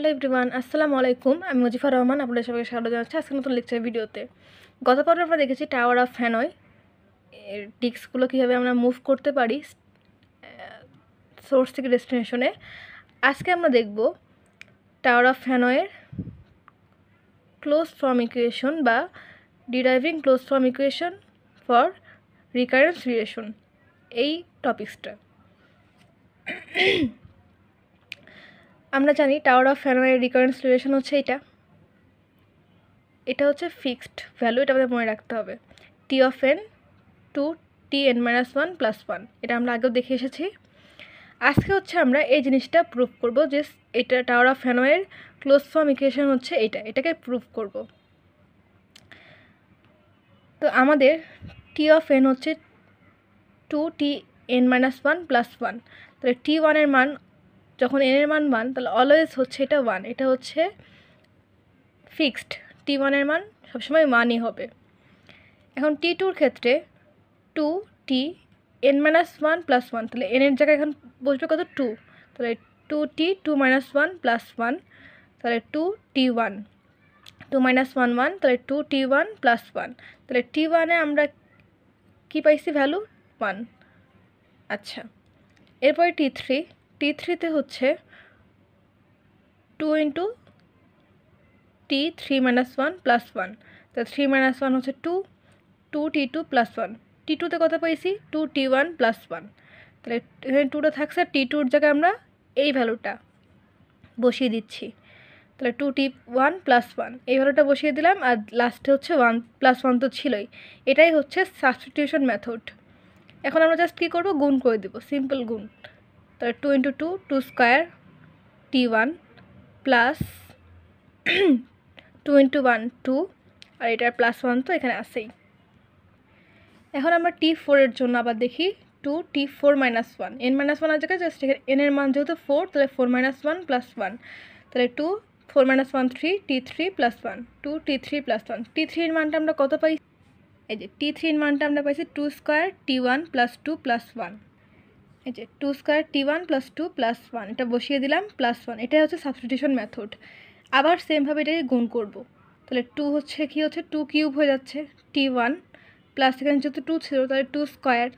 Hello everyone, আসসালামু আলাইকুম। আমি মুজিফা রহমান, আপনাদের সবাইকে স্বাগত জানাচ্ছি আজকে নতুন লেকচার ভিডিওতে। গত পর্বে আমরা দেখেছি টাওয়ার অফ হ্যানয় এর ডিস্কগুলো কীভাবে আমরা মুভ করতে পারি সোর্স থেকে ডেস্টিনেশনে। আজকে আমরা দেখব টাওয়ার অফ হ্যানয়ের ক্লোজ ফর্ম ইকুয়েশন বা deriving close form equation for recurrence relation, এই টপিক্সটা। আমরা জানি টাওয়ার অফ হ্যানয়ের রিকারেন্স রিলেশন হচ্ছে এটা হচ্ছে ফিক্সড ভ্যালু, এটা আমাদের মনে রাখতে হবে। T of N two T N minus one plus one, এটা আমরা আগেও দেখে এসেছি। আজকে হচ্ছে আমরা এই জিনিসটা প্রুভ করব যে এটা টাওয়ার অফ হ্যানয়ের ক্লোজ ফর্ম ইকুয়েশন হচ্ছে এটাকে প্রুভ করব। তো আমাদের টি অফ এন হচ্ছে two T N minus one plus one, তাহলে টি ওয়ানের মান যখন এন এর মান ওয়ান, তাহলে অলওয়েজ হচ্ছে এটা ওয়ান, এটা হচ্ছে ফিক্সড। টি ওয়ানের মান সবসময় ওয়ানই হবে। এখন টি টুর ক্ষেত্রে two T N minus one plus one, তাহলে এনের জায়গায় এখন বসবে কত, টু, তাহলে two T two minus one plus one, তাহলে two T one, two minus one one, তাহলে two T one plus one, তাহলে টি ওয়ানে আমরা কী পাইছি ভ্যালু ওয়ান। আচ্ছা, এরপরে টি থ্রিতে হচ্ছে two into T three minus one plus one, তাহলে থ্রি মাইনাস ওয়ান হচ্ছে two, two T two plus one, T টুতে কত পাইছি two T one plus one, তাহলে এখানে টুটা থাকছে, টি টুর জায়গায় আমরা এই ভ্যালুটা বসিয়ে দিচ্ছি, তাহলে two T one plus one এই ভ্যালুটা বসিয়ে দিলাম, আর লাস্টে হচ্ছে ওয়ান প্লাস ওয়ান তো ছিলই। এটাই হচ্ছে সাবস্টিটিউশন মেথড। এখন আমরা জাস্ট কী করবো, গুণ করে দেবো, সিম্পল গুণ। তাহলে two into two, two square T one plus two into one two, আর এটার প্লাস ওয়ান তো এখানে আসেই। এখন আমরা টি ফোরের জন্য আবার দেখি two T four minus one, N minus ওয়ানের জায়গায় জাস্ট এখানে এনের মান যেহেতু ফোর, তাহলে four minus one plus one, তাহলে two four minus one three, T three plus one, two T three plus one. T থ্রির মানটা আমরা কত পাই, এই যে টি থ্রির মানটা আমরা পাইছি two square T one plus two plus one, এই যে two square T one plus two plus one, এটা বসিয়ে দিলাম প্লাস ওয়ান। এটাই হচ্ছে সাবস্টিটিউশন মেথড। আবার সেমভাবে এটাকে গুণ করব, তাহলে টু হচ্ছে কি হচ্ছে টু কিউব হয়ে যাচ্ছে, টি ওয়ান প্লাস এখানে যেহেতু টু ছিল তাহলে টু স্কোয়ার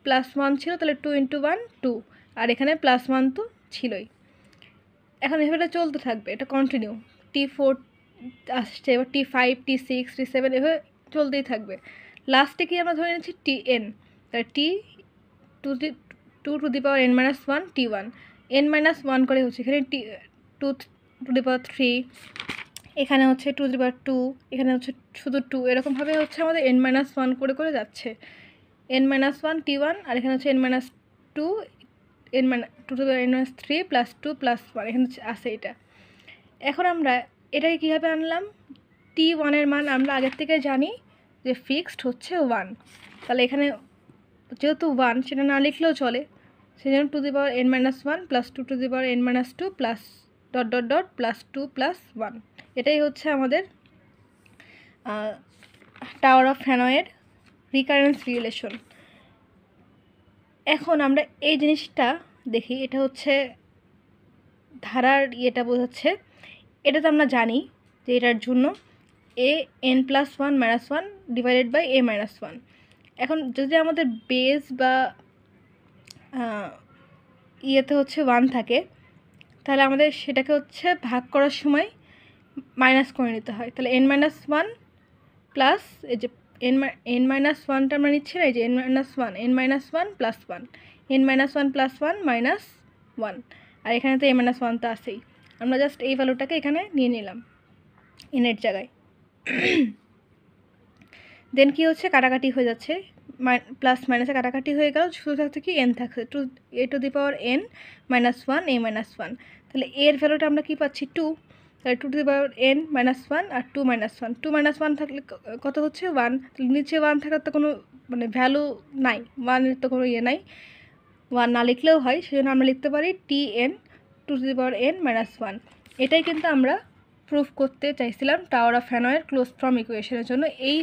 প্লাস ওয়ান ছিল, তাহলে টু ইন্টু ওয়ান টু, আর এখানে প্লাস ওয়ান তো ছিলই। এখন এভাবে চলতে থাকবে, এটা কন্টিনিউ, টি ফোর আসছে, এবার টি ফাইভ, টি সিক্স, টি সেভেন, এভাবে চলতেই থাকবে। লাস্টে কি আমরা ধরে নিচ্ছি টি এন, তাহলে T two to the power N minus one T one, N minus one করে হচ্ছে এখানে T two to the power three, এখানে হচ্ছে টু দি পাওয়ার টু, এখানে হচ্ছে শুধু টু, এরকমভাবে হচ্ছে আমাদের এন মাইনাস ওয়ান করে করে যাচ্ছে, N minus one T one, আর এখানে হচ্ছে N minus two, N minus two two N minus three plus two plus one, এখানে হচ্ছে আসে এটা। এখন আমরা এটাকে কীভাবে আনলাম, টি ওয়ানের মান আমরা আগের থেকে জানি যে ফিক্সড হচ্ছে ওয়ান, তাহলে এখানে যেহেতু ওয়ান সেটা না লিখলেও চলে, সেই জন্য to the power N minus one plus two to the power N minus two plus dot dot dot plus two plus one. এটাই হচ্ছে আমাদের টাওয়ার অফ হ্যানয়ের রিকারেন্স রিলেশন। এখন আমরা এই জিনিসটা দেখি, এটা হচ্ছে ধারার ইয়েটা বোঝাচ্ছে। এটা তো আমরা জানি যে এটার জন্য A N plus one minus one divided by A minus one. এখন যদি আমাদের বেস বা ইয়েতে হচ্ছে ওয়ান থাকে, তাহলে আমাদের সেটাকে হচ্ছে ভাগ করার সময় মাইনাস করে নিতে হয়, তাহলে এন মাইনাস ওয়ান প্লাস এই যে এন মাইনাস ওয়ানটা আমরা নিচ্ছি না, এই যে N minus one plus one, N minus one plus one minus one, আর এখানে তো এ মাইনাস ওয়ান তো আসেই, আমরা জাস্ট এই ভ্যালুটাকে এখানে নিয়ে নিলাম এনের জায়গায়। দেন কি হচ্ছে, কাটাকাটি হয়ে যাচ্ছে, প্লাস মাইনাসে কাটাকাটি হয়ে গেল, শুধু থাকছে কি এন থাকছে, two A to the power N minus one A minus one, তাহলে এর ভ্যালুটা আমরা কী পাচ্ছি টু, তাহলে two to the power N minus one আর two minus one, two minus one থাকলে কত হচ্ছে ওয়ান, তাহলে নিচে ওয়ান থাকার তো কোনো মানে ভ্যালু নাই, ওয়ানের তো কোনো ইয়ে নাই, ওয়ান না লিখলেও হয়, সেজন্য আমরা লিখতে পারি T N two to the power N minus one. এটাই কিন্তু আমরা প্রুফ করতে চাইছিলাম টাওয়ার অফ হ্যানয়ের ক্লোজ ফর্ম ইকুয়েশনের জন্য। এই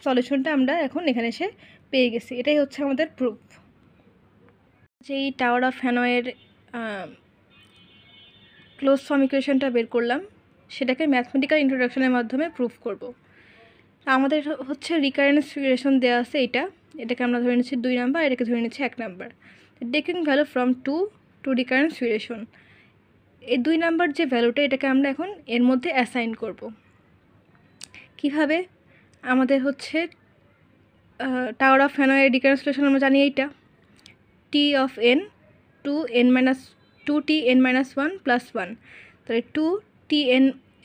সলিউশনটা আমরা এখন এখানে এসে পেয়ে গেছি, এটাই হচ্ছে আমাদের প্রুফ যে এই টাওয়ার অফ হ্যানয়ের ক্লোজ ফর্ম ইকুয়েশনটা বের করলাম, সেটাকে ম্যাথমেটিক্যাল ইন্ট্রোডাকশনের মাধ্যমে প্রুফ করব। আমাদের হচ্ছে রিকারেন্স রিলেশন দেওয়া আছে, এটাকে আমরা ধরে নিচ্ছি 2 নাম্বার, এটাকে ধরে নিচ্ছি 1 number. Taking value from 2 to recurrence relation, এই 2 নাম্বার যে ভ্যালুটা, এটাকে আমরা এখন এর মধ্যে অ্যাসাইন করব। কিভাবে? আমাদের হচ্ছে টাওয়ার অফ হ্যানয়ের রিকারেন্স রিলেশন আমরা জানি, এইটা T of N two T N minus 1 plus 1, তাহলে 2 টি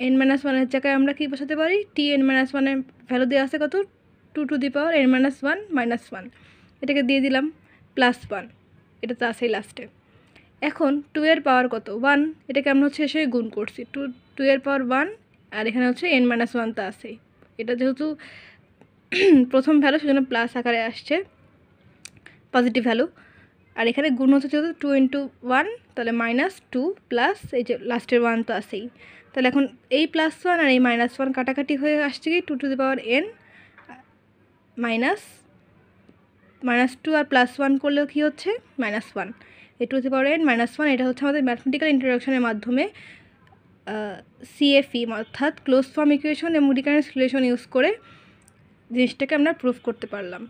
এন মাইনাস 1-এর জায়গায় আমরা কি বসাতে পারি? টি এন মাইনাস 1-এর ভ্যালু দেওয়া আছে কত? 2 two the power N minus 1 minus 1, এটাকে দিয়ে দিলাম প্লাস 1, এটা তো আছেই লাস্টে। এখন 2 এর পাওয়ার কত? 1, এটাকে আমরা হচ্ছে এসে গুণ করছি, 2 এর পাওয়ার 1, আর এখানে হচ্ছে এন মাইনাস 1 তো আছেই। এটা যেহেতু প্রথম ভ্যালু, সেজন্য প্লাস আকারে আসছে, পজিটিভ ভ্যালু। আর এখানে গুণ হচ্ছে যেহেতু 2 ইন্টু 1, তাহলে -2 প্লাস এই যে লাস্টের 1 তো আছেই। তাহলে এখন এই +1 আর এই -1 কাটাকাটি হয়ে আসছে কি 2 টু দি পাওয়ার n, -2 আর +1 করলেও কি হচ্ছে? -1, এই 2 টু দি পাওয়ার n -1। এটা হচ্ছে আমাদের ম্যাথমেটিক্যাল ইন্ট্রোডাকশনের মাধ্যমে CFE অর্থাৎ ক্লোজ ফর্ম ইকুয়েশন এবং রিকারেন্স রিলেশন ইউজ করে জিনিসটাকে আমরা প্রুফ করতে পারলাম।